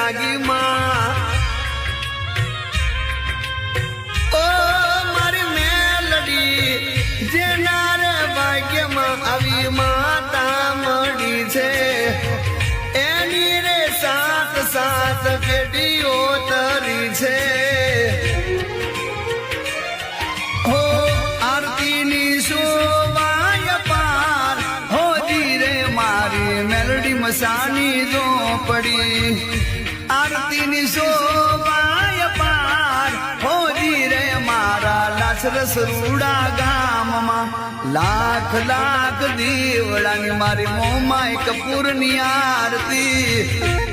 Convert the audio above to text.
લાગી માં ઓ મારી મેલડી જેના રે ભાગ્યમાં આવી માતા મળી છે એની રે સાત સાત પેઢીઓ તરી છે હો આરતીની શોભાય પાર હોજી રે મારી મેલડી મસાની ઝોપડી આરતીની શોભાય પાર હોજી રે મારા લાસરસ રૂડા ગામમાં લાખ લાખ દીવડાની મારી મોમાય કપૂરની આરતી